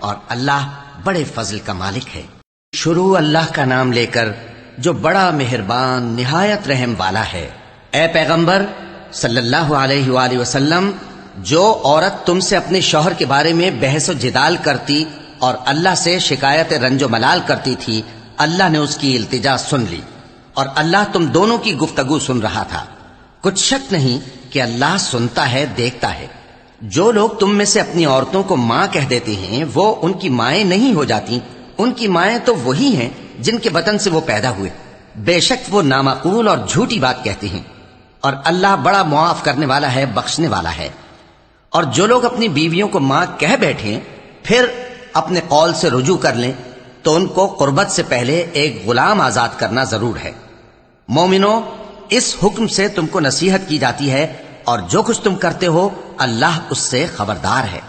اور اللہ بڑے فضل کا مالک ہے۔ شروع اللہ کا نام لے کر جو بڑا مہربان نہایت رحم والا ہے۔ اے پیغمبر صلی اللہ علیہ وآلہ وسلم، جو عورت تم سے اپنے شوہر کے بارے میں بحث و جدال کرتی اور اللہ سے شکایت رنج و ملال کرتی تھی، اللہ نے اس کی التجا سن لی اور اللہ تم دونوں کی گفتگو سن رہا تھا۔ کچھ شک نہیں کہ اللہ سنتا ہے، دیکھتا ہے۔ جو لوگ تم میں سے اپنی عورتوں کو ماں کہہ دیتے ہیں وہ ان کی مائیں نہیں ہو جاتی، ان کی مائیں تو وہی ہیں جن کے بطن سے وہ پیدا ہوئے۔ بے شک وہ نامعقول اور جھوٹی بات کہتے ہیں، اور اللہ بڑا معاف کرنے والا ہے، بخشنے والا ہے۔ اور جو لوگ اپنی بیویوں کو ماں کہہ بیٹھیں پھر اپنے قول سے رجوع کر لیں تو ان کو قربت سے پہلے ایک غلام آزاد کرنا ضرور ہے۔ مومنو، اس حکم سے تم کو نصیحت کی جاتی ہے اور جو کچھ تم کرتے ہو اللہ اس سے خبردار ہے۔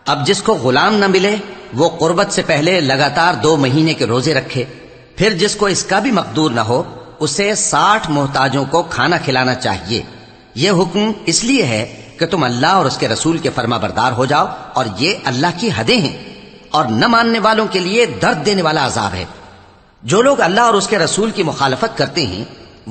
اب جس کو غلام نہ ملے وہ قربت سے پہلے لگاتار 2 مہینے کے روزے رکھے، پھر جس کو اس کا بھی مقدور نہ ہو اسے 60 محتاجوں کو کھانا کھلانا چاہیے۔ یہ حکم اس لیے ہے کہ تم اللہ اور اس کے رسول کے فرما بردار ہو جاؤ، اور یہ اللہ کی حدیں ہیں، اور نہ ماننے والوں کے لیے درد دینے والا عذاب ہے۔ جو لوگ اللہ اور اس کے رسول کی مخالفت کرتے ہیں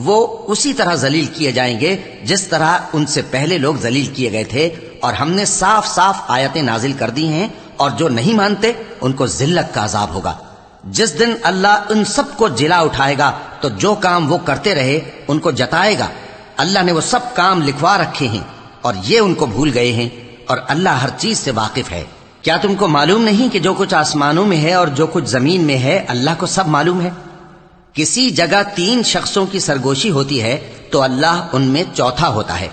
وہ اسی طرح ذلیل کیے جائیں گے جس طرح ان سے پہلے لوگ ذلیل کیے گئے تھے، اور ہم نے صاف صاف آیتیں نازل کر دی ہیں، اور جو نہیں مانتے ان کو ذلت کا عذاب ہوگا۔ جس دن اللہ ان سب کو جلا اٹھائے گا تو جو کام وہ کرتے رہے ان کو جتائے گا۔ اللہ نے وہ سب کام لکھوا رکھے ہیں اور یہ ان کو بھول گئے ہیں، اور اللہ ہر چیز سے واقف ہے۔ کیا تم کو معلوم نہیں کہ جو کچھ آسمانوں میں ہے اور جو کچھ زمین میں ہے اللہ کو سب معلوم ہے؟ کسی جگہ 3 شخصوں کی سرگوشی ہوتی ہے تو اللہ ان میں چوتھا ہوتا ہے،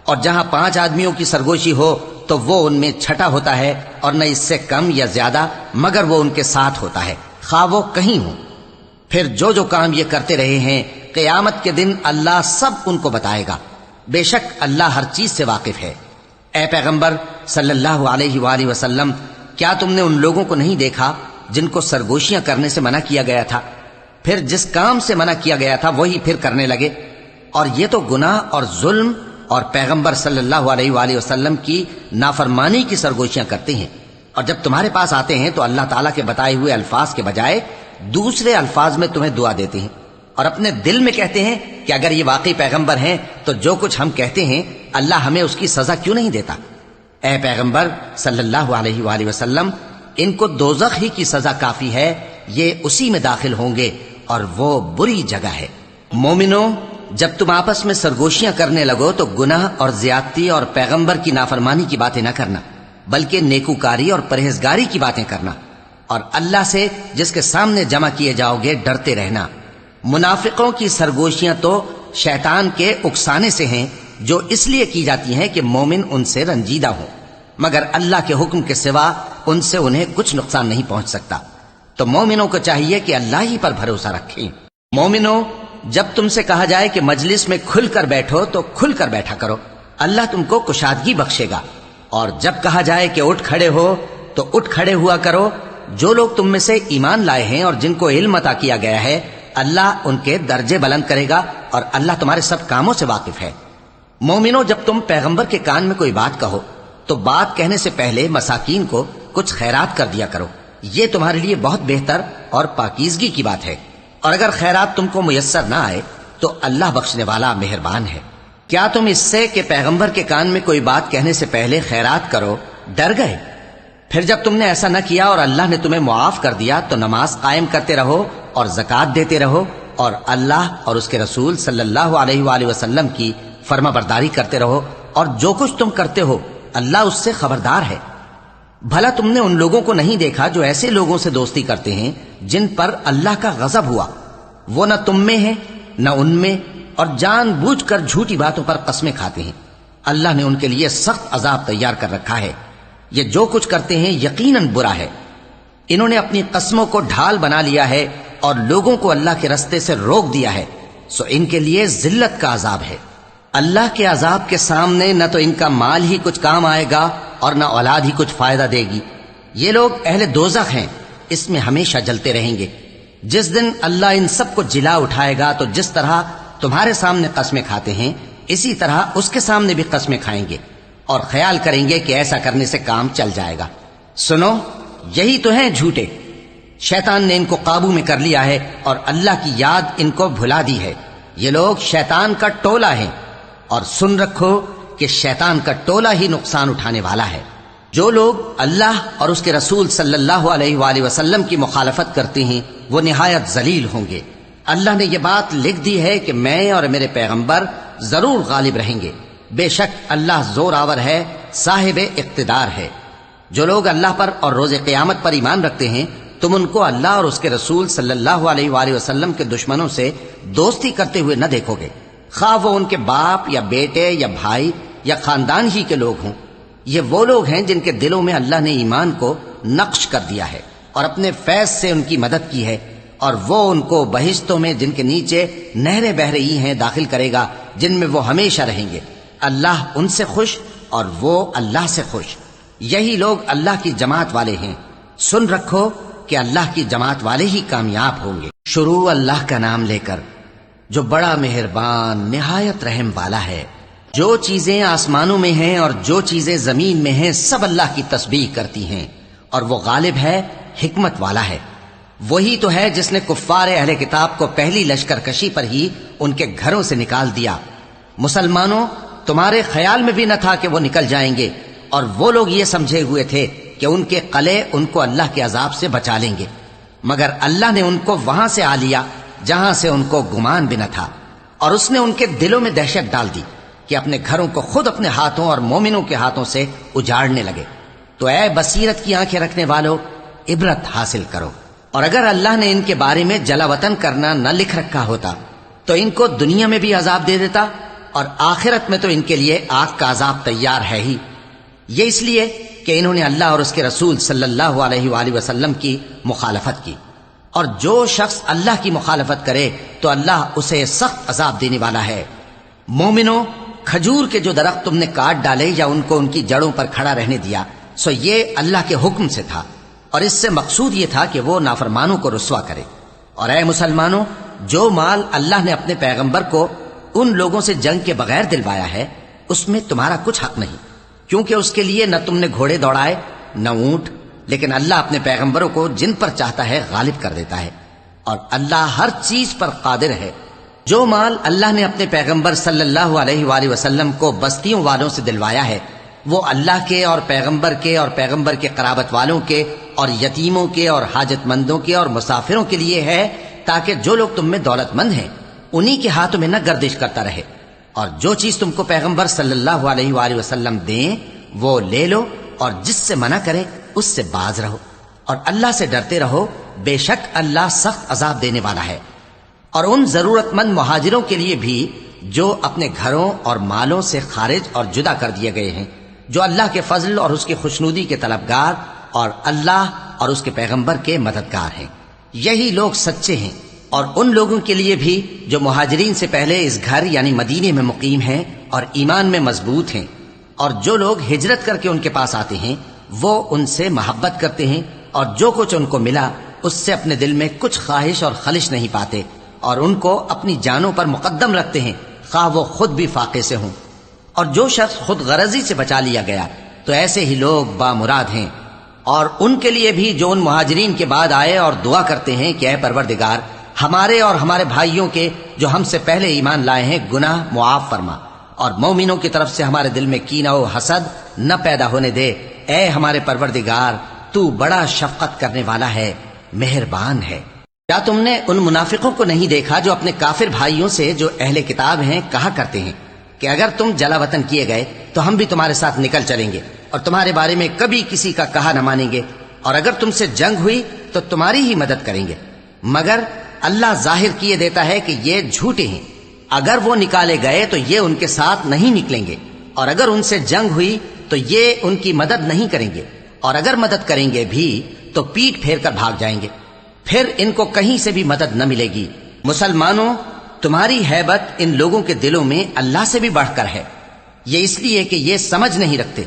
اور جہاں 5 آدمیوں کی سرگوشی ہو تو وہ ان میں چھٹا ہوتا ہے، اور نہ اس سے کم یا زیادہ مگر وہ ان کے ساتھ ہوتا ہے، خواہ وہ کہیں ہوں۔ پھر جو جو کام یہ کرتے رہے ہیں قیامت کے دن اللہ سب ان کو بتائے گا۔ بے شک اللہ ہر چیز سے واقف ہے۔ اے پیغمبر صلی اللہ علیہ وآلہ وسلم، کیا تم نے ان لوگوں کو نہیں دیکھا جن کو سرگوشیاں کرنے سے منع کیا گیا تھا، پھر جس کام سے منع کیا گیا تھا وہی پھر کرنے لگے؟ اور یہ تو گناہ اور ظلم اور پیغمبر صلی اللہ علیہ وآلہ وسلم کی نافرمانی کی سرگوشیاں کرتے ہیں، اور جب تمہارے پاس آتے ہیں تو اللہ تعالیٰ کے بتائے ہوئے الفاظ کے بجائے دوسرے الفاظ میں تمہیں دعا دیتے ہیں، اور اپنے دل میں کہتے ہیں کہ اگر یہ واقعی پیغمبر ہیں تو جو کچھ ہم کہتے ہیں اللہ ہمیں اس کی سزا کیوں نہیں دیتا؟ اے پیغمبر صلی اللہ علیہ وآلہ وسلم، ان کو دوزخ ہی کی سزا کافی ہے، یہ اسی میں داخل ہوں گے اور وہ بری جگہ ہے۔ مومنو، جب تم آپس میں سرگوشیاں کرنے لگو تو گناہ اور زیادتی اور پیغمبر کی نافرمانی کی باتیں نہ کرنا، بلکہ نیکوکاری اور پرہیزگاری کی باتیں کرنا، اور اللہ سے جس کے سامنے جمع کیے جاؤ گے ڈرتے رہنا۔ منافقوں کی سرگوشیاں تو شیطان کے اکسانے سے ہیں، جو اس لیے کی جاتی ہیں کہ مومن ان سے رنجیدہ ہوں، مگر اللہ کے حکم کے سوا ان سے انہیں کچھ نقصان نہیں پہنچ سکتا۔ تو مومنوں کو چاہیے کہ اللہ ہی پر بھروسہ رکھیں۔ مومنوں، جب تم سے کہا جائے کہ مجلس میں کھل کر بیٹھو تو کھل کر بیٹھا کرو، اللہ تم کو کشادگی بخشے گا، اور جب کہا جائے کہ اٹھ کھڑے ہو تو اٹھ کھڑے ہوا کرو۔ جو لوگ تم میں سے ایمان لائے ہیں اور جن کو علم عطا کیا گیا ہے اللہ ان کے درجے بلند کرے گا، اور اللہ تمہارے سب کاموں سے واقف ہے۔ مومنوں، جب تم پیغمبر کے کان میں کوئی بات کہو تو بات کہنے سے پہلے مساکین کو کچھ خیرات کر دیا کرو، یہ تمہارے لیے بہت بہتر اور پاکیزگی کی بات ہے، اور اگر خیرات تم کو میسر نہ آئے تو اللہ بخشنے والا مہربان ہے۔ کیا تم اس سے کہ پیغمبر کے کان میں کوئی بات کہنے سے پہلے خیرات کرو ڈر گئے؟ پھر جب تم نے ایسا نہ کیا اور اللہ نے تمہیں معاف کر دیا تو نماز قائم کرتے رہو اور زکوٰۃ دیتے رہو، اور اللہ اور اس کے رسول صلی اللہ علیہ وآلہ وسلم کی فرما برداری کرتے رہو، اور جو کچھ تم کرتے ہو اللہ اس سے خبردار ہے۔ بھلا تم نے ان لوگوں کو نہیں دیکھا جو ایسے لوگوں سے دوستی کرتے ہیں جن پر اللہ کا غضب ہوا؟ وہ نہ تم میں ہے نہ ان میں، اور جان بوجھ کر جھوٹی باتوں پر قسمیں کھاتے ہیں۔ اللہ نے ان کے لیے سخت عذاب تیار کر رکھا ہے۔ یہ جو کچھ کرتے ہیں یقیناً برا ہے۔ انہوں نے اپنی قسموں کو ڈھال بنا لیا ہے اور لوگوں کو اللہ کے رستے سے روک دیا ہے، سو ان کے لیے ذلت کا عذاب ہے۔ اللہ کے عذاب کے سامنے نہ تو ان کا مال ہی کچھ کام آئے گا اور نہ اولاد ہی کچھ فائدہ دے گی۔ یہ لوگ اہل دوزخ ہیں، اس میں ہمیشہ جلتے رہیں گے۔ جس دن اللہ ان سب کو جلا اٹھائے گا تو جس طرح تمہارے سامنے قسمیں کھاتے ہیں اسی طرح اس کے سامنے بھی قسمیں کھائیں گے، اور خیال کریں گے کہ ایسا کرنے سے کام چل جائے گا۔ سنو، یہی تو ہیں جھوٹے۔ شیطان نے ان کو قابو میں کر لیا ہے اور اللہ کی یاد ان کو بھلا دی ہے۔ یہ لوگ شیطان کا ٹولہ ہیں، اور سن رکھو کہ شیطان کا ٹولہ ہی نقصان اٹھانے والا ہے۔ جو لوگ اللہ اور اس کے رسول صلی اللہ علیہ وآلہ وسلم کی مخالفت کرتے ہیں وہ نہایت ذلیل ہوں گے۔ اللہ نے یہ بات لکھ دی ہے کہ میں اور میرے پیغمبر ضرور غالب رہیں گے۔ بے شک اللہ زور آور ہے، صاحب اقتدار ہے۔ جو لوگ اللہ پر اور روز قیامت پر ایمان رکھتے ہیں تم ان کو اللہ اور اس کے رسول صلی اللہ علیہ وآلہ وسلم کے دشمنوں سے دوستی کرتے ہوئے نہ دیکھو گے، خواہ وہ ان کے باپ یا بیٹے یا بھائی یا خاندان ہی کے لوگ ہوں۔ یہ وہ لوگ ہیں جن کے دلوں میں اللہ نے ایمان کو نقش کر دیا ہے اور اپنے فیض سے ان کی مدد کی ہے، اور وہ ان کو بہشتوں میں جن کے نیچے نہریں بہ رہی ہیں داخل کرے گا، جن میں وہ ہمیشہ رہیں گے۔ اللہ ان سے خوش اور وہ اللہ سے خوش۔ یہی لوگ اللہ کی جماعت والے ہیں۔ سن رکھو کہ اللہ کی جماعت والے ہی کامیاب ہوں گے۔ شروع اللہ کا نام لے کر جو بڑا مہربان نہایت رحم والا ہے۔ جو چیزیں آسمانوں میں ہیں اور جو چیزیں زمین میں ہیں سب اللہ کی تسبیح کرتی ہیں، اور وہ غالب ہے، حکمت والا ہے۔ وہی تو ہے جس نے کفار اہل کتاب کو پہلی لشکر کشی پر ہی ان کے گھروں سے نکال دیا۔ مسلمانوں، تمہارے خیال میں بھی نہ تھا کہ وہ نکل جائیں گے، اور وہ لوگ یہ سمجھے ہوئے تھے کہ ان کے قلعے ان کو اللہ کے عذاب سے بچا لیں گے، مگر اللہ نے ان کو وہاں سے آ لیا جہاں سے ان کو گمان بھی نہ تھا، اور اس نے ان کے دلوں میں دہشت ڈال دی کہ اپنے گھروں کو خود اپنے ہاتھوں اور مومنوں کے ہاتھوں سے اجاڑنے لگے۔ تو اے بصیرت کی آنکھیں رکھنے والو، عبرت حاصل کرو۔ اور اگر اللہ نے ان کے بارے میں جلا وطن کرنا نہ لکھ رکھا ہوتا تو ان کو دنیا میں بھی عذاب دے دیتا، اور آخرت میں تو ان کے لیے آگ کا عذاب تیار ہے ہی۔ یہ اس لیے کہ انہوں نے اللہ اور اس کے رسول صلی اللہ علیہ وآلہ وسلم کی مخالفت کی، اور جو شخص اللہ کی مخالفت کرے تو اللہ اسے سخت عذاب دینے والا ہے۔ مومنوں، کھجور کے جو درخت تم نے کاٹ ڈالے یا ان کو ان کی جڑوں پر کھڑا رہنے دیا، سو یہ اللہ کے حکم سے تھا، اور اس سے مقصود یہ تھا کہ وہ نافرمانوں کو رسوا کرے۔ اور اے مسلمانوں، جو مال اللہ نے اپنے پیغمبر کو ان لوگوں سے جنگ کے بغیر دلوایا ہے اس میں تمہارا کچھ حق نہیں، کیونکہ اس کے لیے نہ تم نے گھوڑے دوڑائے نہ اونٹ، لیکن اللہ اپنے پیغمبروں کو جن پر چاہتا ہے غالب کر دیتا ہے، اور اللہ ہر چیز پر قادر ہے۔ جو مال اللہ نے اپنے پیغمبر صلی اللہ علیہ وآلہ وسلم کو بستیوں والوں سے دلوایا ہے وہ اللہ کے اور پیغمبر کے قرابت والوں کے اور یتیموں کے اور حاجت مندوں کے اور مسافروں کے لیے ہے، تاکہ جو لوگ تم میں دولت مند ہیں انہی کے ہاتھوں میں نہ گردش کرتا رہے، اور جو چیز تم کو پیغمبر صلی اللہ علیہ وآلہ وسلم دیں وہ لے لو، اور جس سے منع کرے اس سے باز رہو، اور اللہ سے ڈرتے رہو، بے شک اللہ سخت عذاب دینے والا ہے۔ اور ان ضرورت مند مہاجروں کے لیے بھی جو اپنے گھروں اور مالوں سے خارج اور جدا کر دیے گئے ہیں، جو اللہ کے فضل اور اس کی خوشنودی کے طلبگار اور اللہ اور اس کے پیغمبر کے مددگار ہیں، یہی لوگ سچے ہیں۔ اور ان لوگوں کے لیے بھی جو مہاجرین سے پہلے اس گھر یعنی مدینے میں مقیم ہیں اور ایمان میں مضبوط ہیں، اور جو لوگ ہجرت کر کے ان کے پاس آتے ہیں وہ ان سے محبت کرتے ہیں، اور جو کچھ ان کو ملا اس سے اپنے دل میں کچھ خواہش اور خلش نہیں پاتے، اور ان کو اپنی جانوں پر مقدم رکھتے ہیں خواہ وہ خود بھی فاقے سے ہوں۔ اور جو شخص خود غرضی سے بچا لیا گیا تو ایسے ہی لوگ بامراد ہیں۔ اور ان کے لیے بھی جو ان مہاجرین کے بعد آئے اور دعا کرتے ہیں کہ اے پروردگار، ہمارے اور ہمارے بھائیوں کے جو ہم سے پہلے ایمان لائے ہیں گناہ معاف فرما، اور مومنوں کی طرف سے ہمارے دل میں کینہ و حسد نہ پیدا ہونے دے۔ اے ہمارے پروردگار، تو بڑا شفقت کرنے والا ہے، مہربان ہے۔ کیا تم نے ان منافقوں کو نہیں دیکھا جو اپنے کافر بھائیوں سے جو اہل کتاب ہیں کہا کرتے ہیں کہ اگر تم جلا وطن کیے گئے تو ہم بھی تمہارے ساتھ نکل چلیں گے اور تمہارے بارے میں کبھی کسی کا کہا نہ مانیں گے، اور اگر تم سے جنگ ہوئی تو تمہاری ہی مدد کریں گے، مگر اللہ ظاہر کیے دیتا ہے کہ یہ جھوٹے ہیں۔ اگر وہ نکالے گئے تو یہ ان کے ساتھ نہیں نکلیں گے، اور اگر ان سے جنگ ہوئی تو یہ ان کی مدد نہیں کریں گے، اور اگر مدد کریں گے بھی تو پیٹ پھیر کر بھاگ جائیں گے، پھر ان کو کہیں سے بھی مدد نہ ملے گی۔ مسلمانوں، تمہاری ہیبت ان لوگوں کے دلوں میں اللہ سے بھی بڑھ کر ہے، یہ اس لیے کہ یہ سمجھ نہیں رکھتے۔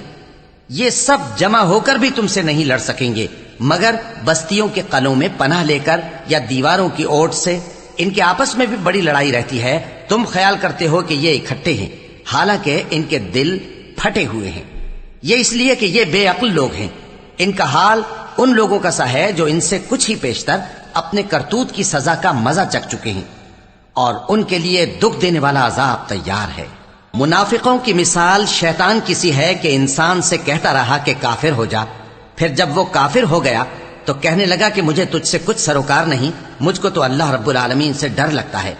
یہ سب جمع ہو کر بھی تم سے نہیں لڑ سکیں گے مگر بستیوں کے قلعوں میں پناہ لے کر یا دیواروں کی اوٹ سے۔ ان کے آپس میں بھی بڑی لڑائی رہتی ہے، تم خیال کرتے ہو کہ یہ اکٹھے ہیں، حالانکہ ان کے دل پھٹے ہوئے ہیں۔ یہ اس لیے کہ یہ بے عقل لوگ ہیں، ان کا حال ان لوگوں کا سا ہے جو ان سے کچھ ہی پیشتر اپنے کرتوت کی سزا کا مزہ چکھ چکے ہیں، اور ان کے لیے دکھ دینے والا عذاب تیار ہے۔ منافقوں کی مثال شیطان کی سی ہے کہ انسان سے کہتا رہا کہ کافر ہو جا، پھر جب وہ کافر ہو گیا تو کہنے لگا کہ مجھے تجھ سے کچھ سروکار نہیں، مجھ کو تو اللہ رب العالمین سے ڈر لگتا ہے۔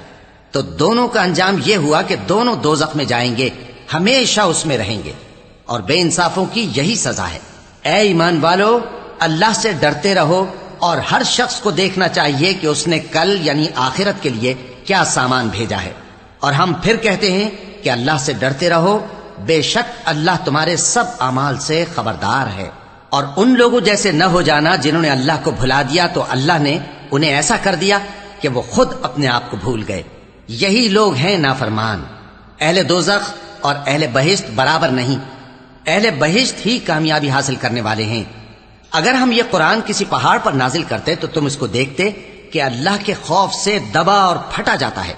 تو دونوں کا انجام یہ ہوا کہ دونوں دوزخ میں جائیں گے، ہمیشہ اس میں رہیں گے، اور بے انصافوں کی یہی سزا ہے۔ اے ایمان والو، اللہ سے ڈرتے رہو، اور ہر شخص کو دیکھنا چاہیے کہ اس نے کل یعنی آخرت کے لیے کیا سامان بھیجا ہے۔ اور ہم پھر کہتے ہیں کہ اللہ سے ڈرتے رہو، بے شک اللہ تمہارے سب اعمال سے خبردار ہے۔ اور ان لوگوں جیسے نہ ہو جانا جنہوں نے اللہ کو بھلا دیا تو اللہ نے انہیں ایسا کر دیا کہ وہ خود اپنے آپ کو بھول گئے۔ یہی لوگ ہیں نافرمان۔ اہل دوزخ اور اہل بہشت برابر نہیں، اہل بہشت ہی کامیابی حاصل کرنے والے ہیں۔ اگر ہم یہ قرآن کسی پہاڑ پر نازل کرتے تو تم اس کو دیکھتے کہ اللہ کے خوف سے دبا اور پھٹا جاتا ہے۔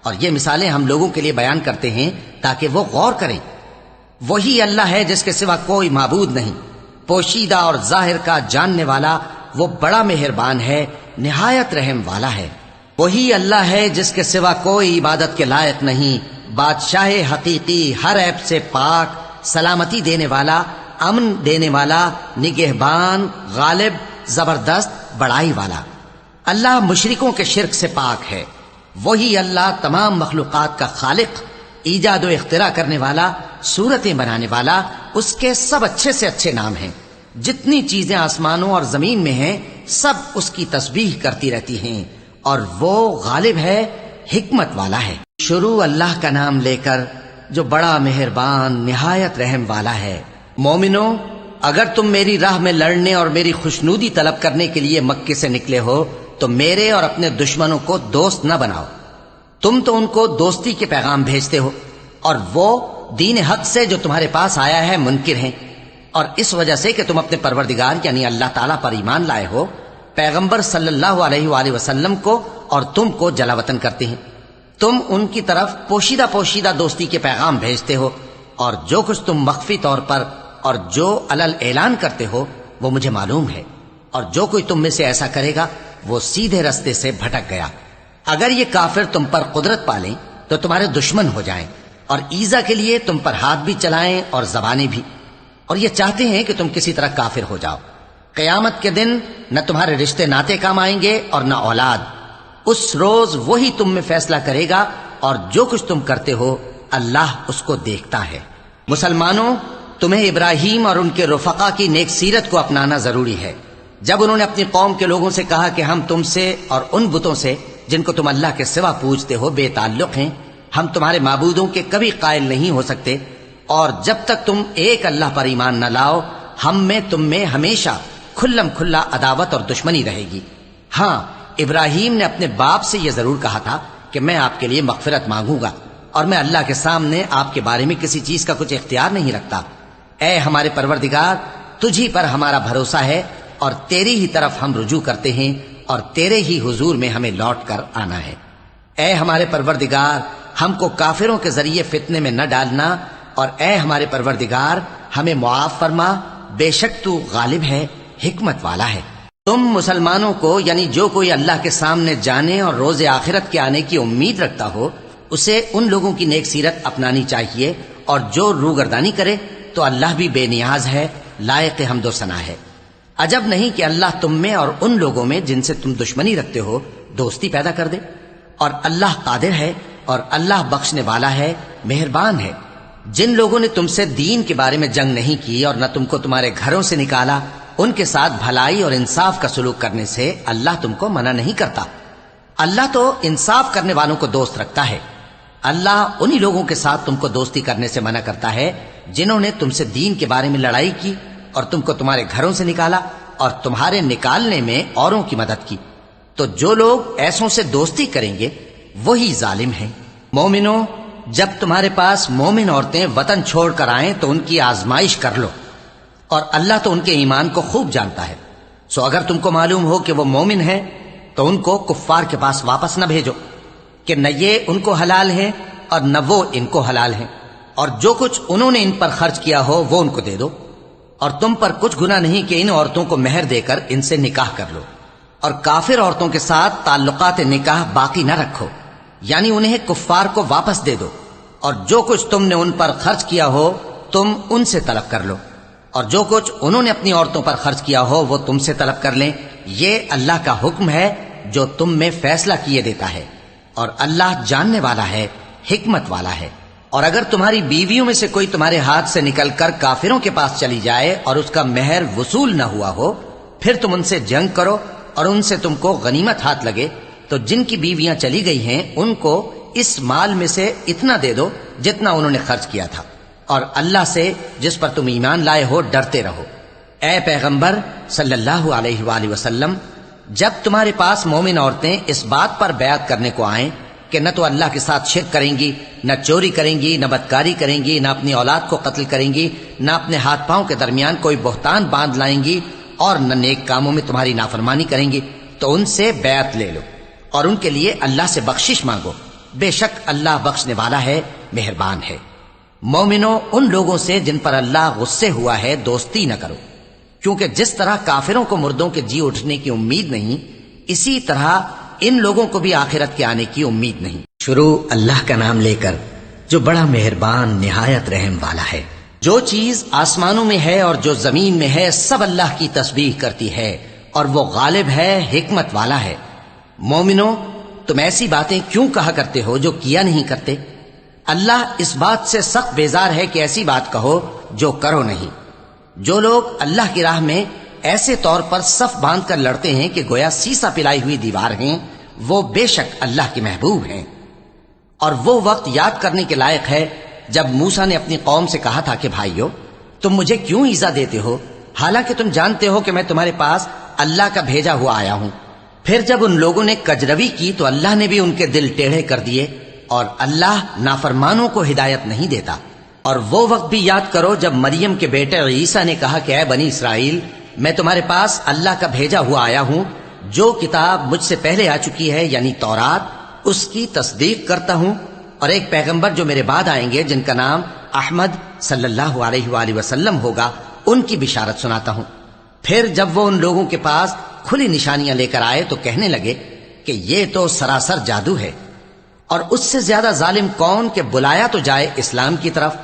اور یہ مثالیں ہم لوگوں کے لیے بیان کرتے ہیں تاکہ وہ غور کریں۔ وہی اللہ ہے جس کے سوا کوئی معبود نہیں، پوشیدہ اور ظاہر کا جاننے والا، وہ بڑا مہربان ہے، نہایت رحم والا ہے۔ وہی اللہ ہے جس کے سوا کوئی عبادت کے لائق نہیں، بادشاہ حقیقی، ہر عیب سے پاک، سلامتی دینے والا، امن دینے والا، نگہبان، غالب، زبردست، بڑائی والا۔ اللہ مشرکوں کے شرک سے پاک ہے۔ وہی اللہ تمام مخلوقات کا خالق، ایجاد و اختراع کرنے والا، صورتیں بنانے والا، اس کے سب اچھے سے اچھے نام ہیں۔ جتنی چیزیں آسمانوں اور زمین میں ہیں سب اس کی تسبیح کرتی رہتی ہیں، اور وہ غالب ہے، حکمت والا ہے۔ شروع اللہ کا نام لے کر جو بڑا مہربان نہایت رحم والا ہے۔ مومنو، اگر تم میری راہ میں لڑنے اور میری خوشنودی طلب کرنے کے لیے مکے سے نکلے ہو تو میرے اور اپنے دشمنوں کو دوست نہ بناؤ۔ تم تو ان کو دوستی کے پیغام بھیجتے ہو، اور وہ دین حق سے جو تمہارے پاس آیا ہے منکر ہیں، اور اس وجہ سے کہ تم اپنے پروردگار یعنی اللہ تعالیٰ پر ایمان لائے ہو، پیغمبر صلی اللہ علیہ وآلہ وسلم کو اور تم کو جلا وطن کرتے ہیں۔ تم ان کی طرف پوشیدہ پوشیدہ دوستی کے پیغام بھیجتے ہو، اور جو کچھ تم مخفی طور پر اور جو علل اعلان کرتے ہو وہ مجھے معلوم ہے، اور جو کوئی تم میں سے ایسا کرے گا وہ سیدھے رستے سے بھٹک گیا۔ اگر یہ کافر تم پر قدرت پالیں تو تمہارے دشمن ہو جائیں، اور ایذا کے لیے تم پر ہاتھ بھی چلائیں اور زبانیں بھی، اور یہ چاہتے ہیں کہ تم کسی طرح کافر ہو جاؤ۔ قیامت کے دن نہ تمہارے رشتے ناتے کام آئیں گے اور نہ اولاد۔ اس روز وہی تم میں فیصلہ کرے گا، اور جو کچھ تم کرتے ہو اللہ اس کو دیکھتا ہے۔ مسلمانوں، تمہیں ابراہیم اور ان کے رفقا کی نیک سیرت کو اپنانا ضروری ہے۔ جب انہوں نے اپنی قوم کے لوگوں سے کہا کہ ہم تم سے اور ان بتوں سے جن کو تم اللہ کے سوا پوجتے ہو بے تعلق ہیں، ہم تمہارے معبودوں کے کبھی قائل نہیں ہو سکتے، اور جب تک تم ایک اللہ پر ایمان نہ لاؤ ہم میں تم میں ہمیشہ کھلم کھلا عداوت اور دشمنی رہے گی۔ ہاں، ابراہیم نے اپنے باپ سے یہ ضرور کہا تھا کہ میں آپ کے لیے مغفرت مانگوں گا، اور میں اللہ کے سامنے آپ کے بارے میں کسی چیز کا کچھ اختیار نہیں رکھتا۔ اے ہمارے پروردگار، تجھی پر ہمارا بھروسہ ہے، اور تیری ہی طرف ہم رجوع کرتے ہیں، اور تیرے ہی حضور میں ہمیں لوٹ کر آنا ہے۔ اے ہمارے پروردگار، ہم کو کافروں کے ذریعے فتنے میں نہ ڈالنا، اور اے ہمارے پروردگار ہمیں معاف فرما، بے شک تو غالب ہے، حکمت والا ہے۔ تم مسلمانوں کو یعنی جو کوئی اللہ کے سامنے جانے اور روز آخرت کے آنے کی امید رکھتا ہو اسے ان لوگوں کی نیک سیرت اپنانی چاہیے، اور جو روگردانی کرے تو اللہ بھی بے نیاز ہے، لائق حمد و ثنا ہے۔ عجب نہیں کہ اللہ تم میں اور ان لوگوں میں جن سے تم دشمنی رکھتے ہو دوستی پیدا کر دے، اور اللہ قادر ہے، اور اللہ بخشنے والا ہے، مہربان ہے۔ جن لوگوں نے تم سے دین کے بارے میں جنگ نہیں کی اور نہ تم کو تمہارے گھروں سے نکالا، ان کے ساتھ بھلائی اور انصاف کا سلوک کرنے سے اللہ تم کو منع نہیں کرتا۔ اللہ تو انصاف کرنے والوں کو دوست رکھتا ہے۔ اللہ انہی لوگوں کے ساتھ تم کو دوستی کرنے سے منع کرتا ہے جنہوں نے تم سے دین کے بارے میں لڑائی کی اور تم کو تمہارے گھروں سے نکالا اور تمہارے نکالنے میں اوروں کی مدد کی۔ تو جو لوگ ایسوں سے دوستی کریں گے وہی ظالم ہیں۔ مومنوں، جب تمہارے پاس مومن عورتیں وطن چھوڑ کر آئیں تو ان کی آزمائش کر لو، اور اللہ تو ان کے ایمان کو خوب جانتا ہے۔ سو اگر تم کو معلوم ہو کہ وہ مومن ہیں تو ان کو کفار کے پاس واپس نہ بھیجو کہ نہ یہ ان کو حلال ہیں اور نہ وہ ان کو حلال ہیں، اور جو کچھ انہوں نے ان پر خرچ کیا ہو وہ ان کو دے دو۔ اور تم پر کچھ گناہ نہیں کہ ان عورتوں کو مہر دے کر ان سے نکاح کر لو، اور کافر عورتوں کے ساتھ تعلقات نکاح باقی نہ رکھو، یعنی انہیں کفار کو واپس دے دو، اور جو کچھ تم نے ان پر خرچ کیا ہو تم ان سے طلب کر لو، اور جو کچھ انہوں نے اپنی عورتوں پر خرچ کیا ہو وہ تم سے طلب کر لیں۔ یہ اللہ کا حکم ہے جو تم میں فیصلہ کیے دیتا ہے، اور اللہ جاننے والا ہے، حکمت والا ہے۔ اور اگر تمہاری بیویوں میں سے کوئی تمہارے ہاتھ سے نکل کر کافروں کے پاس چلی جائے اور اس کا مہر وصول نہ ہوا ہو، پھر تم ان سے جنگ کرو اور ان سے تم کو غنیمت ہاتھ لگے، تو جن کی بیویاں چلی گئی ہیں ان کو اس مال میں سے اتنا دے دو جتنا انہوں نے خرچ کیا تھا، اور اللہ سے جس پر تم ایمان لائے ہو ڈرتے رہو۔ اے پیغمبر صلی اللہ علیہ وآلہ وسلم، جب تمہارے پاس مومن عورتیں اس بات پر بیعت کرنے کو آئیں کہ نہ تو اللہ کے ساتھ شرک کریں گی، نہ چوری کریں گی، نہ بدکاری کریں گی، نہ اپنی اولاد کو قتل کریں گی، نہ اپنے ہاتھ پاؤں کے درمیان کوئی بہتان باندھ لائیں گی، اور نہ نیک کاموں میں تمہاری نافرمانی کریں گی، تو ان سے بیعت لے لو اور ان کے لیے اللہ سے بخشش مانگو، بے شک اللہ بخشنے والا ہے، مہربان ہے۔ مومنوں، ان لوگوں سے جن پر اللہ غصے ہوا ہے دوستی نہ کرو، کیونکہ جس طرح کافروں کو مردوں کے جی اٹھنے کی امید نہیں، اسی طرح ان لوگوں کو بھی آخرت کے آنے کی امید نہیں۔ شروع اللہ کا نام لے کر جو بڑا مہربان نہایت رحم والا ہے۔ جو چیز آسمانوں میں ہے اور جو زمین میں ہے سب اللہ کی تسبیح کرتی ہے، اور وہ غالب ہے، حکمت والا ہے۔ مومنوں، تم ایسی باتیں کیوں کہا کرتے ہو جو کیا نہیں کرتے؟ اللہ اس بات سے سخت بیزار ہے کہ ایسی بات کہو جو کرو نہیں۔ جو لوگ اللہ کی راہ میں ایسے طور پر صف باندھ کر لڑتے ہیں کہ گویا سیسا پلائی ہوئی دیوار ہیں، وہ بے شک اللہ کے محبوب ہیں۔ اور وہ وقت یاد کرنے کے لائق ہے جب موسیٰ نے اپنی قوم سے کہا تھا کہ بھائیو، تم مجھے کیوں ایذا دیتے ہو حالانکہ تم جانتے ہو کہ میں تمہارے پاس اللہ کا بھیجا ہوا آیا ہوں۔ پھر جب ان لوگوں نے کجروی کی تو اللہ نے بھی ان کے دل ٹیڑھے کر دیے، اور اللہ نافرمانوں کو ہدایت نہیں دیتا۔ اور وہ وقت بھی یاد کرو جب مریم کے بیٹے عیسیٰ نے کہا کہ اے بنی اسرائیل، میں تمہارے پاس اللہ کا بھیجا ہوا آیا ہوں، جو کتاب مجھ سے پہلے آ چکی ہے یعنی تورات، اس کی تصدیق کرتا ہوں، اور ایک پیغمبر جو میرے بعد آئیں گے جن کا نام احمد صلی اللہ علیہ وآلہ وسلم ہوگا، ان کی بشارت سناتا ہوں۔ پھر جب وہ ان لوگوں کے پاس کھلی نشانیاں لے کر آئے تو کہنے لگے کہ یہ تو سراسر جادو ہے، اور اس سے زیادہ ظالم کون کہ بلایا تو جائے اسلام کی طرف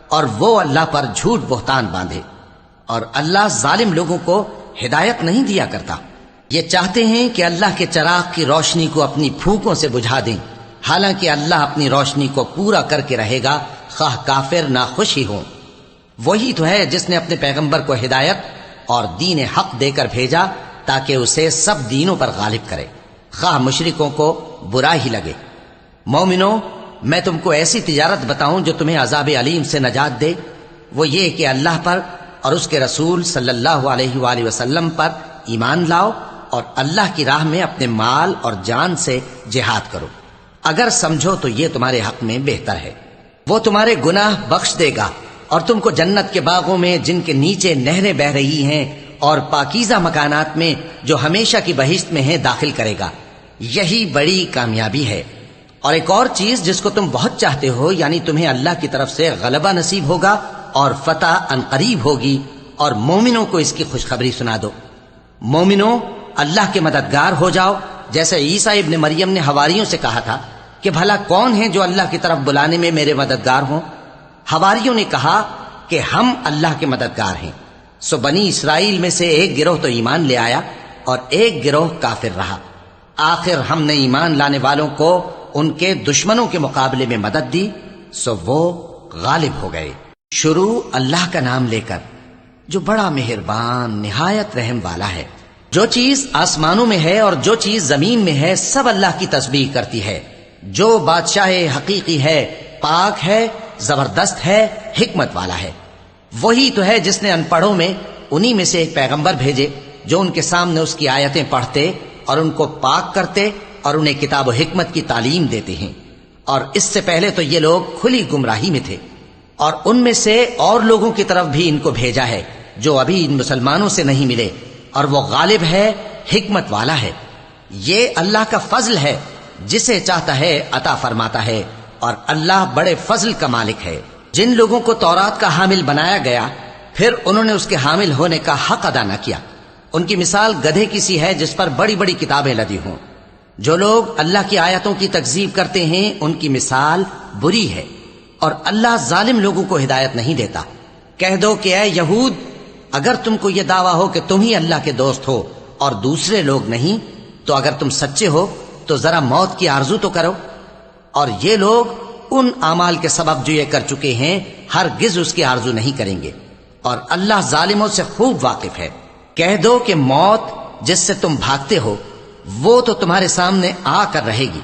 اور وہ اللہ پر جھوٹ بہتان باندھے، اور اللہ ظالم لوگوں کو ہدایت نہیں دیا کرتا۔ یہ چاہتے ہیں کہ اللہ کے چراغ کی روشنی کو اپنی پھونکوں سے بجھا دیں، حالانکہ اللہ اپنی روشنی کو پورا کر کے رہے گا، خواہ کافر ناخوش ہی ہوں۔ وہی تو ہے جس نے اپنے پیغمبر کو ہدایت اور دین حق دے کر بھیجا تاکہ اسے سب دینوں پر غالب کرے، خواہ مشرکوں کو برا ہی لگے۔ مومنوں، میں تم کو ایسی تجارت بتاؤں جو تمہیں عذاب علیم سے نجات دے، وہ یہ کہ اللہ پر اور اس کے رسول صلی اللہ علیہ وآلہ وسلم پر ایمان لاؤ، اور اللہ کی راہ میں اپنے مال اور جان سے جہاد کرو، اگر سمجھو تو یہ تمہارے حق میں بہتر ہے۔ وہ تمہارے گناہ بخش دے گا اور تم کو جنت کے باغوں میں جن کے نیچے نہریں بہ رہی ہیں اور پاکیزہ مکانات میں جو ہمیشہ کی بہشت میں ہیں داخل کرے گا۔ یہی بڑی کامیابی ہے۔ اور ایک اور چیز جس کو تم بہت چاہتے ہو، یعنی تمہیں اللہ کی طرف سے غلبہ نصیب ہوگا اور فتح عنقریب ہوگی، اور مومنوں کو اس کی خوشخبری سنا دو۔ مومنوں، اللہ کے مددگار ہو جاؤ، جیسے عیسیٰ ابن مریم نے حواریوں سے کہا تھا کہ بھلا کون ہیں جو اللہ کی طرف بلانے میں میرے مددگار ہوں؟ حواریوں نے کہا کہ ہم اللہ کے مددگار ہیں۔ سو بنی اسرائیل میں سے ایک گروہ تو ایمان لے آیا اور ایک گروہ کافر رہا۔ آخر ہم نے ایمان لانے والوں کو ان کے دشمنوں کے مقابلے میں مدد دی، سو وہ غالب ہو گئے۔ شروع اللہ کا نام لے کر جو بڑا مہربان نہایت رحم والا ہے۔ جو چیز آسمانوں میں ہے اور جو چیز زمین میں ہے سب اللہ کی تسبیح کرتی ہے۔ جو بادشاہ حقیقی ہے، پاک ہے، زبردست ہے، حکمت والا ہے۔ وہی تو ہے جس نے ان پڑھوں میں انہی میں سے ایک پیغمبر بھیجے جو ان کے سامنے اس کی آیتیں پڑھتے اور ان کو پاک کرتے اور انہیں کتاب و حکمت کی تعلیم دیتے ہیں، اور اس سے پہلے تو یہ لوگ کھلی گمراہی میں تھے۔ اور ان میں سے اور لوگوں کی طرف بھی ان کو بھیجا ہے جو ابھی ان مسلمانوں سے نہیں ملے، اور وہ غالب ہے، حکمت والا ہے۔ یہ اللہ کا فضل ہے، جسے چاہتا ہے عطا فرماتا ہے، اور اللہ بڑے فضل کا مالک ہے۔ جن لوگوں کو تورات کا حامل بنایا گیا پھر انہوں نے اس کے حامل ہونے کا حق ادا نہ کیا۔ ان کی مثال گدھے کی سی ہے جس پر بڑی بڑی کتابیں لدی ہوں۔ جو لوگ اللہ کی آیتوں کی تکذیب کرتے ہیں ان کی مثال بری ہے، اور اللہ ظالم لوگوں کو ہدایت نہیں دیتا۔ کہہ دو کہ اے یہود، اگر تم کو یہ دعویٰ ہو کہ تم ہی اللہ کے دوست ہو اور دوسرے لوگ نہیں، تو اگر تم سچے ہو تو ذرا موت کی آرزو تو کرو۔ اور یہ لوگ ان اعمال کے سبب جو یہ کر چکے ہیں ہرگز اس کی آرزو نہیں کریں گے، اور اللہ ظالموں سے خوب واقف ہے۔ کہہ دو کہ موت جس سے تم بھاگتے ہو وہ تو تمہارے سامنے آ کر رہے گی،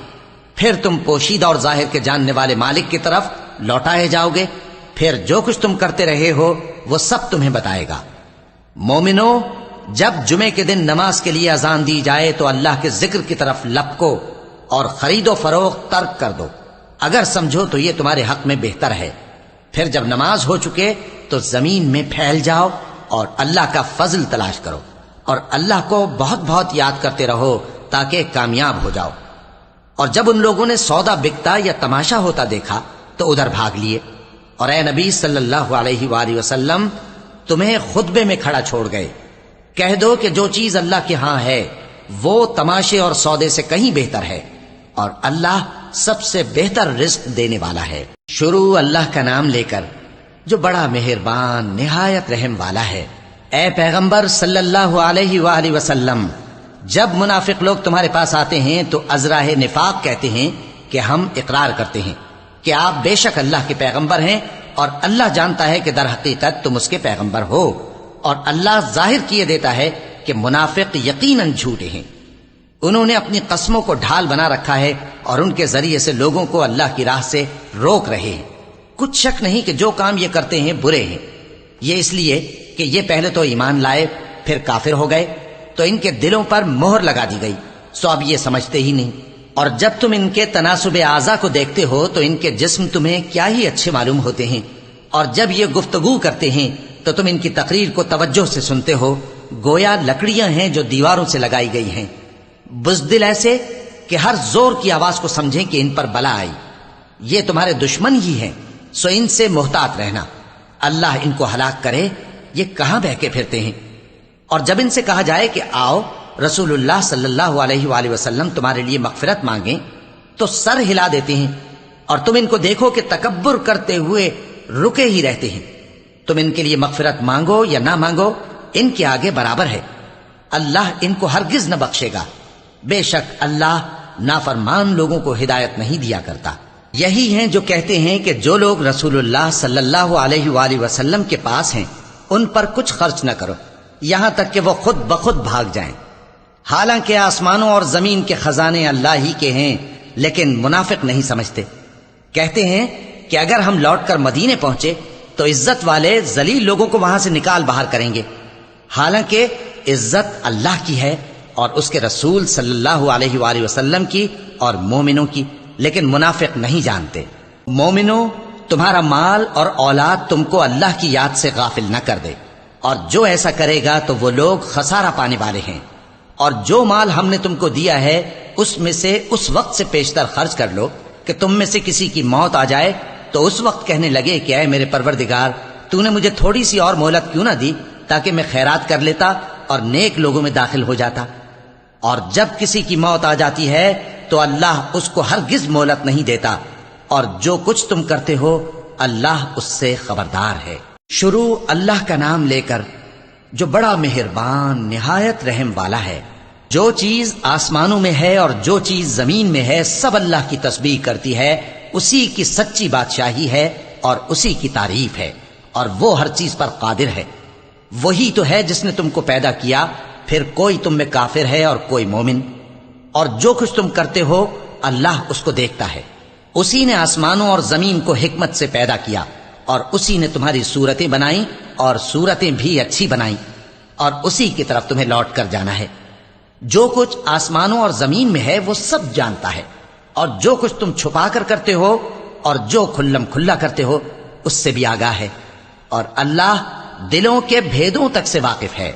پھر تم پوشیدہ اور ظاہر کے جاننے والے مالک کی طرف لوٹائے جاؤ گے، پھر جو کچھ تم کرتے رہے ہو وہ سب تمہیں بتائے گا۔ مومنو، جب جمعے کے دن نماز کے لیے اذان دی جائے تو اللہ کے ذکر کی طرف لپکو اور خرید و فروخت ترک کر دو، اگر سمجھو تو یہ تمہارے حق میں بہتر ہے۔ پھر جب نماز ہو چکے تو زمین میں پھیل جاؤ اور اللہ کا فضل تلاش کرو، اور اللہ کو بہت بہت یاد کرتے رہو تاکہ کامیاب ہو جاؤ۔ اور جب ان لوگوں نے سودا بکتا یا تماشا ہوتا دیکھا تو ادھر بھاگ لیے، اور اے نبی صلی اللہ علیہ وآلہ وسلم تمہیں خطبے میں کھڑا چھوڑ گئے۔ کہہ دو کہ جو چیز اللہ کے ہاں ہے وہ تماشے اور سودے سے کہیں بہتر ہے، اور اللہ سب سے بہتر رزق دینے والا ہے۔ شروع اللہ کا نام لے کر جو بڑا مہربان نہایت رحم والا ہے۔ اے پیغمبر صلی اللہ علیہ وآلہ وسلم، جب منافق لوگ تمہارے پاس آتے ہیں تو ازراہ نفاق کہتے ہیں کہ ہم اقرار کرتے ہیں کہ آپ بے شک اللہ کے پیغمبر ہیں، اور اللہ جانتا ہے کہ در حقیقت تم اس کے پیغمبر ہو، اور اللہ ظاہر کیے دیتا ہے کہ منافق یقیناً جھوٹے ہیں۔ انہوں نے اپنی قسموں کو ڈھال بنا رکھا ہے اور ان کے ذریعے سے لوگوں کو اللہ کی راہ سے روک رہے ہیں۔ کچھ شک نہیں کہ جو کام یہ کرتے ہیں برے ہیں، یہ اس لیے کہ یہ پہلے تو ایمان لائے پھر کافر ہو گئے تو ان کے دلوں پر مہر لگا دی گئی، سو اب یہ سمجھتے ہی نہیں۔ اور جب تم ان کے تناسب اعضاء کو دیکھتے ہو تو ان کے جسم تمہیں کیا ہی اچھے معلوم ہوتے ہیں، اور جب یہ گفتگو کرتے ہیں تو تم ان کی تقریر کو توجہ سے سنتے ہو، گویا لکڑیاں ہیں جو دیواروں سے لگائی گئی ہیں، بزدل ایسے کہ ہر زور کی آواز کو سمجھیں کہ ان پر بلا آئی۔ یہ تمہارے دشمن ہی ہیں، سو ان سے محتاط رہنا، اللہ ان کو ہلاک کرے، یہ کہاں بہکے پھرتے ہیں۔ اور جب ان سے کہا جائے کہ آؤ رسول اللہ صلی اللہ علیہ وآلہ وسلم تمہارے لیے مغفرت مانگیں تو سر ہلا دیتے ہیں، اور تم ان کو دیکھو کہ تکبر کرتے ہوئے رکے ہی رہتے ہیں۔ تم ان کے لیے مغفرت مانگو یا نہ مانگو ان کے آگے برابر ہے، اللہ ان کو ہرگز نہ بخشے گا، بے شک اللہ نافرمان لوگوں کو ہدایت نہیں دیا کرتا۔ یہی ہیں جو کہتے ہیں کہ جو لوگ رسول اللہ صلی اللہ علیہ وآلہ وسلم کے پاس ہیں ان پر کچھ خرچ نہ کرو یہاں تک کہ وہ خود بخود بھاگ جائیں، حالانکہ آسمانوں اور زمین کے خزانے اللہ ہی کے ہیں، لیکن منافق نہیں سمجھتے۔ کہتے ہیں کہ اگر ہم لوٹ کر مدینے پہنچے تو عزت والے ذلیل لوگوں کو وہاں سے نکال باہر کریں گے، حالانکہ عزت اللہ کی ہے اور اس کے رسول صلی اللہ علیہ وآلہ وسلم کی اور مومنوں کی، لیکن منافق نہیں جانتے۔ مومنوں، تمہارا مال اور اولاد تم کو اللہ کی یاد سے غافل نہ کر دے، اور جو ایسا کرے گا تو وہ لوگ خسارہ پانے والے ہیں۔ اور جو مال ہم نے تم کو دیا ہے اس میں سے اس وقت سے پیشتر خرچ کر لو کہ تم میں سے کسی کی موت آ جائے تو اس وقت کہنے لگے کہ اے میرے پروردگار، تو نے مجھے تھوڑی سی اور مہلت کیوں نہ دی تاکہ میں خیرات کر لیتا اور نیک لوگوں میں داخل ہو جاتا۔ اور جب کسی کی موت آ جاتی ہے تو اللہ اس کو ہرگز مہلت نہیں دیتا، اور جو کچھ تم کرتے ہو اللہ اس سے خبردار ہے۔ شروع اللہ کا نام لے کر جو بڑا مہربان نہایت رحم والا ہے۔ جو چیز آسمانوں میں ہے اور جو چیز زمین میں ہے سب اللہ کی تسبیح کرتی ہے، اسی کی سچی بادشاہی ہے اور اسی کی تعریف ہے، اور وہ ہر چیز پر قادر ہے۔ وہی تو ہے جس نے تم کو پیدا کیا، پھر کوئی تم میں کافر ہے اور کوئی مومن، اور جو کچھ تم کرتے ہو اللہ اس کو دیکھتا ہے۔ اسی نے آسمانوں اور زمین کو حکمت سے پیدا کیا، اور اسی نے تمہاری صورتیں بنائیں اور صورتیں بھی اچھی بنائیں، اور اسی کی طرف تمہیں لوٹ کر جانا ہے۔ جو کچھ آسمانوں اور زمین میں ہے وہ سب جانتا ہے، اور جو کچھ تم چھپا کر کرتے ہو اور جو کھلم کھلا کرتے ہو اس سے بھی آگاہ ہے، اور اللہ دلوں کے بھیدوں تک سے واقف ہے۔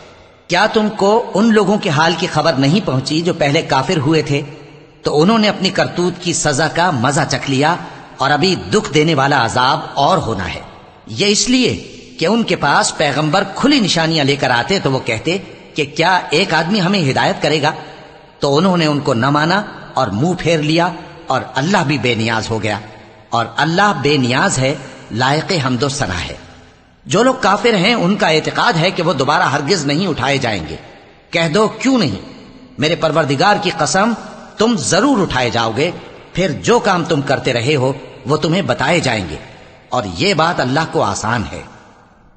کیا تم کو ان لوگوں کے حال کی خبر نہیں پہنچی جو پہلے کافر ہوئے تھے؟ تو انہوں نے اپنی کرتوت کی سزا کا مزہ چکھ لیا، اور ابھی دکھ دینے والا عذاب اور ہونا ہے۔ یہ اس لیے کہ ان کے پاس پیغمبر کھلی نشانیاں لے کر آتے تو وہ کہتے کہ کیا ایک آدمی ہمیں ہدایت کرے گا؟ تو انہوں نے ان کو نہ مانا اور منہ پھیر لیا، اور اللہ بھی بے نیاز ہو گیا، اور اللہ بے نیاز ہے، لائق حمد و ثنا ہے۔ جو لوگ کافر ہیں ان کا اعتقاد ہے کہ وہ دوبارہ ہرگز نہیں اٹھائے جائیں گے۔ کہہ دو کیوں نہیں، میرے پروردگار کی قسم تم ضرور اٹھائے جاؤ گے، پھر جو کام تم کرتے رہے ہو وہ تمہیں بتائے جائیں گے، اور یہ بات اللہ کو آسان ہے۔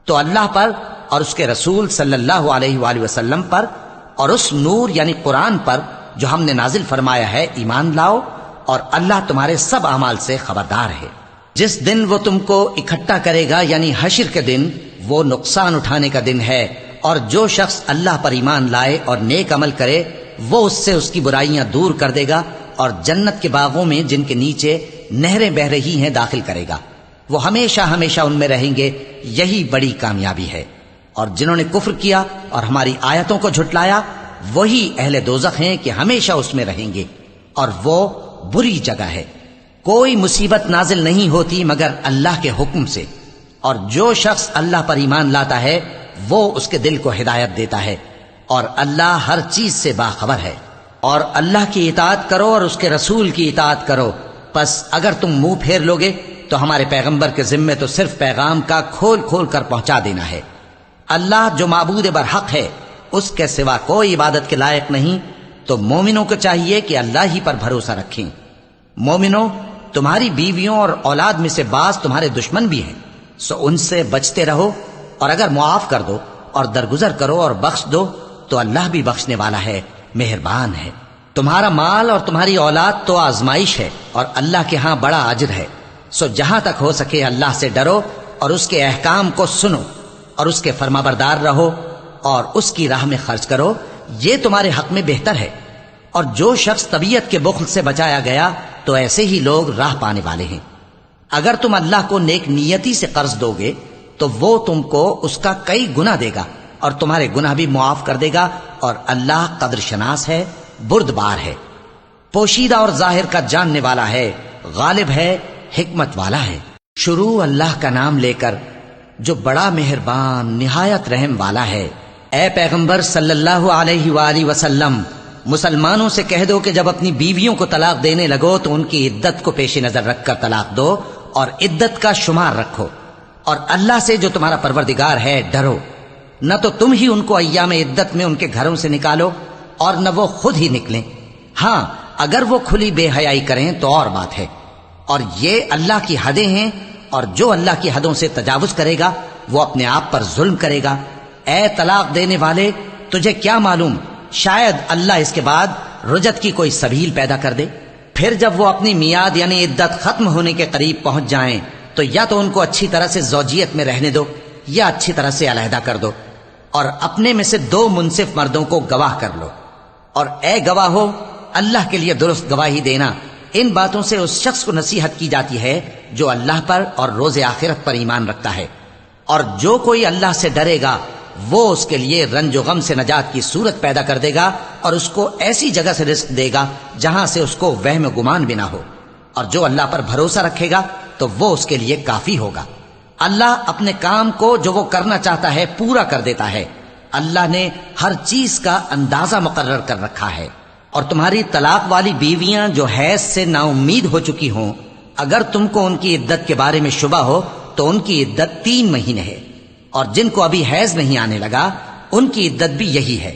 تو اللہ پر اور اس کے رسول صلی اللہ علیہ وآلہ وسلم پر اور اس نور یعنی قرآن پر جو ہم نے نازل فرمایا ہے ایمان لاؤ، اور اللہ تمہارے سب اعمال سے خبردار ہے۔ جس دن وہ تم کو اکٹھا کرے گا یعنی حشر کے دن، وہ نقصان اٹھانے کا دن ہے، اور جو شخص اللہ پر ایمان لائے اور نیک عمل کرے وہ اس سے اس کی برائیاں دور کر دے گا، اور جنت کے باغوں میں جن کے نیچے نہریں بہہ رہی ہیں داخل کرے گا۔ وہ ہمیشہ ہمیشہ ان میں رہیں گے، یہی بڑی کامیابی ہے۔ اور جنہوں نے کفر کیا اور ہماری آیتوں کو جھٹلایا وہی اہل دوزخ ہیں کہ ہمیشہ اس میں رہیں گے، اور وہ بری جگہ ہے۔ کوئی مصیبت نازل نہیں ہوتی مگر اللہ کے حکم سے، اور جو شخص اللہ پر ایمان لاتا ہے وہ اس کے دل کو ہدایت دیتا ہے، اور اللہ ہر چیز سے باخبر ہے۔ اور اللہ کی اطاعت کرو اور اس کے رسول کی اطاعت کرو، پس اگر تم منہ پھیر لوگے تو ہمارے پیغمبر کے ذمے تو صرف پیغام کا کھول کھول کر پہنچا دینا ہے۔ اللہ جو معبود برحق ہے، اس کے سوا کوئی عبادت کے لائق نہیں، تو مومنوں کو چاہیے کہ اللہ ہی پر بھروسہ رکھیں۔ مومنوں، تمہاری بیویوں اور اولاد میں سے بعض تمہارے دشمن بھی ہیں، سو ان سے بچتے رہو، اور اگر معاف کر دو اور درگزر کرو اور بخش دو تو اللہ بھی بخشنے والا ہے، مہربان ہے۔ تمہارا مال اور تمہاری اولاد تو آزمائش ہے، اور اللہ کے ہاں بڑا اجر ہے، سو جہاں تک ہو سکے اللہ سے ڈرو اور اس کے احکام کو سنو، اور اس کے فرمانبردار رہو، اور اس کی راہ میں خرچ کرو، یہ تمہارے حق میں بہتر ہے۔ اور جو شخص طبیعت کے بخل سے بچایا گیا تو ایسے ہی لوگ راہ پانے والے ہیں۔ اگر تم اللہ کو نیک نیتی سے قرض دو گے تو وہ تم کو اس کا کئی گنا دے گا، اور تمہارے گناہ بھی معاف کر دے گا، اور اللہ قدر شناس ہے، بردبار ہے، پوشیدہ اور ظاہر کا جاننے والا ہے، غالب ہے، حکمت والا ہے۔ شروع اللہ کا نام لے کر جو بڑا مہربان نہایت رحم والا ہے۔ اے پیغمبر صلی اللہ علیہ وآلہ وسلم، مسلمانوں سے کہہ دو کہ جب اپنی بیویوں کو طلاق دینے لگو تو ان کی عدت کو پیش نظر رکھ کر طلاق دو، اور عدت کا شمار رکھو، اور اللہ سے جو تمہارا پروردگار ہے ڈرو۔ نہ تو تم ہی ان کو ایام عدت میں ان کے گھروں سے نکالو، اور نہ وہ خود ہی نکلیں۔ ہاں اگر وہ کھلی بے حیائی کریں تو اور بات ہے، اور یہ اللہ کی حدیں ہیں، اور جو اللہ کی حدوں سے تجاوز کرے گا وہ اپنے آپ پر ظلم کرے گا۔ اے طلاق دینے والے، تجھے کیا معلوم، شاید اللہ اس کے بعد رجعت کی کوئی سبیل پیدا کر دے۔ پھر جب وہ اپنی میعاد یعنی عدت ختم ہونے کے قریب پہنچ جائیں تو یا تو ان کو اچھی طرح سے زوجیت میں رہنے دو یا اچھی طرح سے علیحدہ کر دو، اور اپنے میں سے 2 منصف مردوں کو گواہ کر لو۔ اور اے گواہو، اللہ کے لیے درست گواہی دینا، ان باتوں سے اس شخص کو نصیحت کی جاتی ہے جو اللہ پر اور روز آخرت پر ایمان رکھتا ہے۔ اور جو کوئی اللہ سے ڈرے گا وہ اس کے لیے رنج و غم سے نجات کی صورت پیدا کر دے گا، اور اس کو ایسی جگہ سے رزق دے گا جہاں سے اس کو وہم و گمان بھی نہ ہو۔ اور جو اللہ پر بھروسہ رکھے گا تو وہ اس کے لیے کافی ہوگا۔ اللہ اپنے کام کو جو وہ کرنا چاہتا ہے پورا کر دیتا ہے۔ اللہ نے ہر چیز کا اندازہ مقرر کر رکھا ہے۔ اور تمہاری طلاق والی بیویاں جو حیض سے نا امید ہو چکی ہوں، اگر تم کو ان کی عدت کے بارے میں شبہ ہو تو ان کی عدت 3 مہینے ہے، اور جن کو ابھی حیض نہیں آنے لگا ان کی عدت بھی یہی ہے۔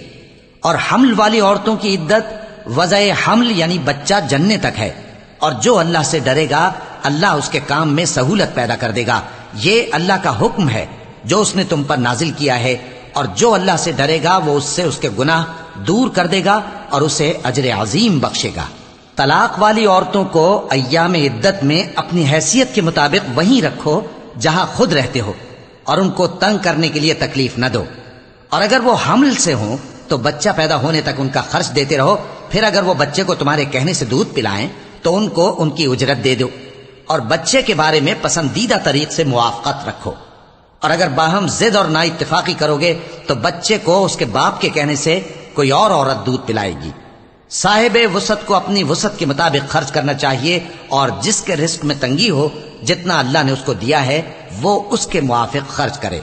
اور حمل والی عورتوں کی عدت وضع حمل یعنی بچہ جننے تک ہے۔ اور جو اللہ سے ڈرے گا اللہ اس کے کام میں سہولت پیدا کر دے گا۔ یہ اللہ کا حکم ہے جو اس نے تم پر نازل کیا ہے، اور جو اللہ سے ڈرے گا وہ اس سے اس کے گناہ دور کر دے گا اور اسے اجر عظیم بخشے گا۔ طلاق والی عورتوں کو ایام عدت میں اپنی حیثیت کے مطابق وہیں رکھو جہاں خود رہتے ہو، اور ان کو تنگ کرنے کے لیے تکلیف نہ دو۔ اور اگر وہ حمل سے ہوں تو بچہ پیدا ہونے تک ان کا خرچ دیتے رہو، پھر اگر وہ بچے کو تمہارے کہنے سے دودھ پلائیں تو ان کو ان کی اجرت دے دو، اور بچے کے بارے میں پسندیدہ طریق سے موافقت رکھو۔ اور اگر باہم ضد اور نا اتفاقی کرو گے تو بچے کو اس کے باپ کے کہنے سے کوئی اور عورت دودھ پلائے گی۔ صاحب وسعت کو اپنی وسعت کے مطابق خرچ کرنا چاہیے، اور جس کے رزق میں تنگی ہو جتنا اللہ نے اس کو دیا ہے وہ اس کے موافق خرچ کرے۔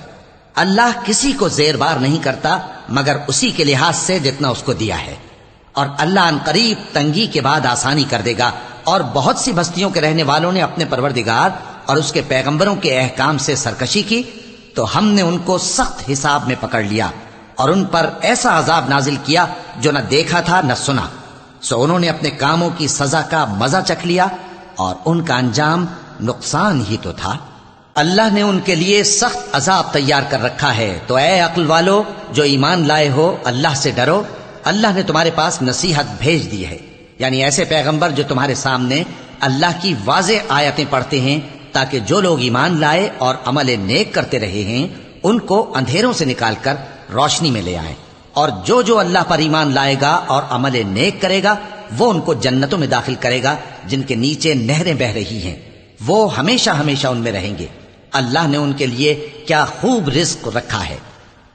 اللہ کسی کو زیر بار نہیں کرتا مگر اسی کے لحاظ سے جتنا اس کو دیا ہے، اور اللہ ان قریب تنگی کے بعد آسانی کر دے گا۔ اور بہت سی بستیوں کے رہنے والوں نے اپنے پروردگار اور اس کے پیغمبروں کے احکام سے سرکشی کی تو ہم نے ان کو سخت حساب میں پکڑ لیا اور ان پر ایسا عذاب نازل کیا جو نہ دیکھا تھا نہ سنا، سو انہوں نے اپنے کاموں کی سزا کا مزہ چکھ لیا اور ان کا انجام نقصان ہی تو تھا۔ اللہ نے ان کے لیے سخت عذاب تیار کر رکھا ہے، تو اے عقل والو جو ایمان لائے ہو اللہ سے ڈرو۔ اللہ نے تمہارے پاس نصیحت بھیج دی ہے، یعنی ایسے پیغمبر جو تمہارے سامنے اللہ کی واضح آیتیں پڑھتے ہیں تاکہ جو لوگ ایمان لائے اور عمل نیک کرتے رہے ہیں ان کو اندھیروں سے نکال کر روشنی میں لے آئیں، اور جو اللہ پر ایمان لائے گا اور عمل نیک کرے گا وہ ان کو جنتوں میں داخل کرے گا جن کے نیچے نہریں بہ رہی ہیں، وہ ہمیشہ ہمیشہ ان میں رہیں گے۔ اللہ نے ان کے لیے کیا خوب رزق رکھا ہے۔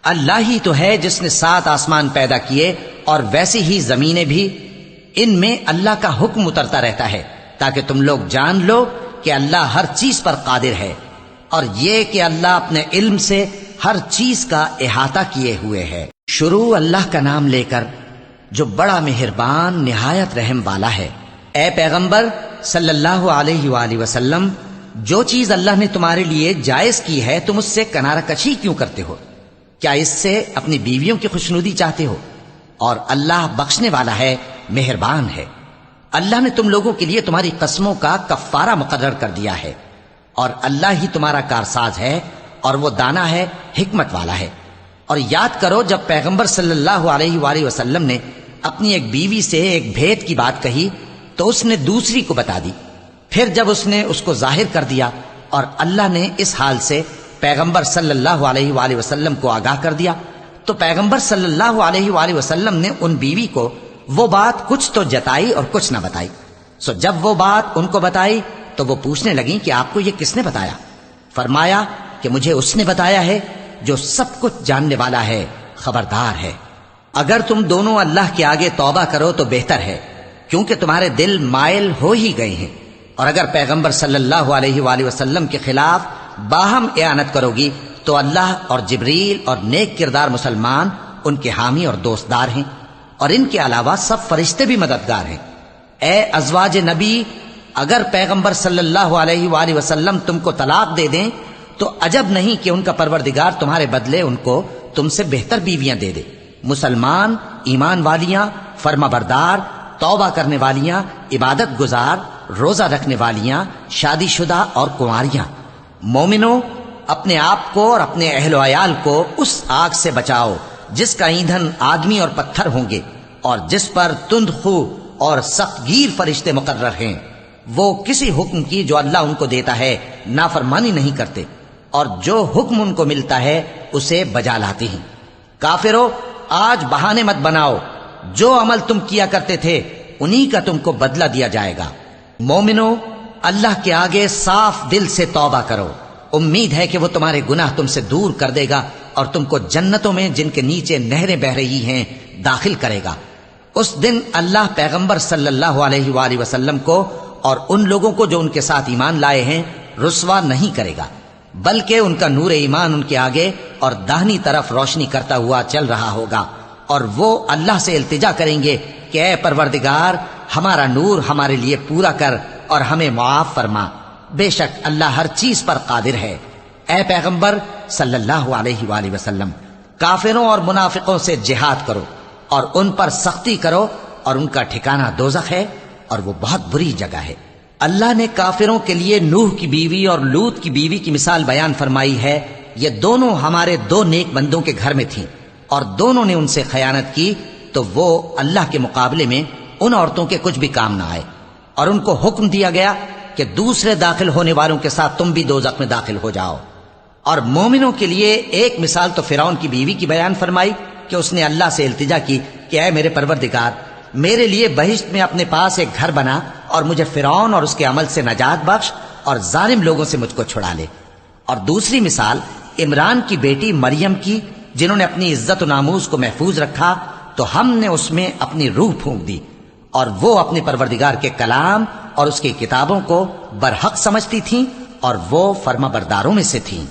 اللہ ہی تو ہے جس نے 7 آسمان پیدا کیے اور ویسی ہی زمینیں بھی، ان میں اللہ کا حکم اترتا رہتا ہے تاکہ تم لوگ جان لو کہ اللہ ہر چیز پر قادر ہے، اور یہ کہ اللہ اپنے علم سے ہر چیز کا احاطہ کیے ہوئے ہے۔ شروع اللہ کا نام لے کر جو بڑا مہربان نہایت رحم والا ہے۔ اے پیغمبر صلی اللہ علیہ وآلہ وسلم، جو چیز اللہ نے تمہارے لیے جائز کی ہے تم اس سے کنارہ کشی کیوں کرتے ہو؟ کیا اس سے اپنی بیویوں کی خوشنودی چاہتے ہو؟ اور اللہ بخشنے والا ہے، مہربان ہے۔ اللہ نے تم لوگوں کے لیے تمہاری قسموں کا کفارہ مقرر کر دیا ہے، اور اللہ ہی تمہارا کارساز ہے اور وہ دانا ہے، حکمت والا ہے۔ اور یاد کرو جب پیغمبر صلی اللہ علیہ وآلہ وسلم نے اپنی ایک بیوی سے ایک بھید کی بات کہی تو اس نے دوسری کو بتا دی، پھر جب اس نے اس کو ظاہر کر دیا اور اللہ نے اس حال سے پیغمبر صلی اللہ علیہ وآلہ وسلم کو آگاہ کر دیا تو پیغمبر صلی اللہ علیہ وآلہ وسلم نے ان بیوی کو وہ بات کچھ تو جتائی اور کچھ نہ بتائی۔ سو جب وہ بات ان کو بتائی تو وہ پوچھنے لگیں کہ آپ کو یہ کس نے بتایا؟ فرمایا کہ مجھے اس نے بتایا ہے جو سب کچھ جاننے والا ہے، خبردار ہے۔ اگر تم دونوں اللہ کے آگے توبہ کرو تو بہتر ہے، کیونکہ تمہارے دل مائل ہو ہی گئے ہیں، اور اگر پیغمبر صلی اللہ علیہ وآلہ وسلم کے خلاف باہم اعانت کرو گی تو اللہ اور جبریل اور نیک کردار مسلمان ان کے حامی اور دوستدار ہیں، اور ان کے علاوہ سب فرشتے بھی مددگار ہیں۔ اے ازواج نبی، اگر پیغمبر صلی اللہ علیہ وآلہ وسلم تم کو طلاق دے دیں تو عجب نہیں کہ ان کا پروردگار تمہارے بدلے ان کو تم سے بہتر بیویاں دے دے، مسلمان، ایمان والیاں، فرما بردار، توبہ کرنے والیاں، عبادت گزار، روزہ رکھنے والیاں، شادی شدہ اور کنواریاں۔ مومنوں، اپنے آپ کو اور اپنے اہل و عیال کو اس آگ سے بچاؤ جس کا ایندھن آدمی اور پتھر ہوں گے، اور جس پر تند خو اور سخت گیر فرشتے مقرر ہیں۔ وہ کسی حکم کی جو اللہ ان کو دیتا ہے نافرمانی نہیں کرتے، اور جو حکم ان کو ملتا ہے اسے بجا لاتے ہیں۔ کافرو، آج بہانے مت بناؤ، جو عمل تم کیا کرتے تھے انہی کا تم کو بدلہ دیا جائے گا۔ مومنو، اللہ کے آگے صاف دل سے توبہ کرو، امید ہے کہ وہ تمہارے گناہ تم سے دور کر دے گا اور تم کو جنتوں میں جن کے نیچے نہریں بہ رہی ہیں داخل کرے گا۔ اس دن اللہ پیغمبر صلی اللہ علیہ وآلہ وسلم کو اور ان لوگوں کو جو ان کے ساتھ ایمان لائے ہیں رسوا نہیں کرے گا، بلکہ ان کا نور ایمان ان کے آگے اور داہنی طرف روشنی کرتا ہوا چل رہا ہوگا، اور وہ اللہ سے التجا کریں گے کہ اے پروردگار، ہمارا نور ہمارے لیے پورا کر اور ہمیں معاف فرما، بے شک اللہ ہر چیز پر قادر ہے۔ اے پیغمبر صلی اللہ علیہ وآلہ وسلم، کافروں اور منافقوں سے جہاد کرو اور ان پر سختی کرو، اور ان کا ٹھکانہ دوزخ ہے اور وہ بہت بری جگہ ہے۔ اللہ نے کافروں کے لیے نوح کی بیوی اور لوط کی بیوی کی مثال بیان فرمائی ہے۔ یہ دونوں ہمارے 2 نیک بندوں کے گھر میں تھیں، اور دونوں نے ان سے خیانت کی تو وہ اللہ کے مقابلے میں ان عورتوں کے کچھ بھی کام نہ آئے، اور ان کو حکم دیا گیا کہ دوسرے داخل ہونے والوں کے ساتھ تم بھی دوزخ میں داخل ہو جاؤ۔ اور مومنوں کے لیے ایک مثال تو فرعون کی بیوی کی بیان فرمائی کہ اس نے اللہ سے التجا کی کہ اے میرے پروردگار، میرے لیے بہشت میں اپنے پاس ایک گھر بنا اور مجھے فرعون اور اس کے عمل سے نجات بخش اور ظالم لوگوں سے مجھ کو چھڑا لے۔ اور دوسری مثال عمران کی بیٹی مریم کی، جنہوں نے اپنی عزت و ناموس کو محفوظ رکھا تو ہم نے اس میں اپنی روح پھونک دی، اور وہ اپنے پروردگار کے کلام اور اس کی کتابوں کو برحق سمجھتی تھیں، اور وہ فرما برداروں میں سے تھیں۔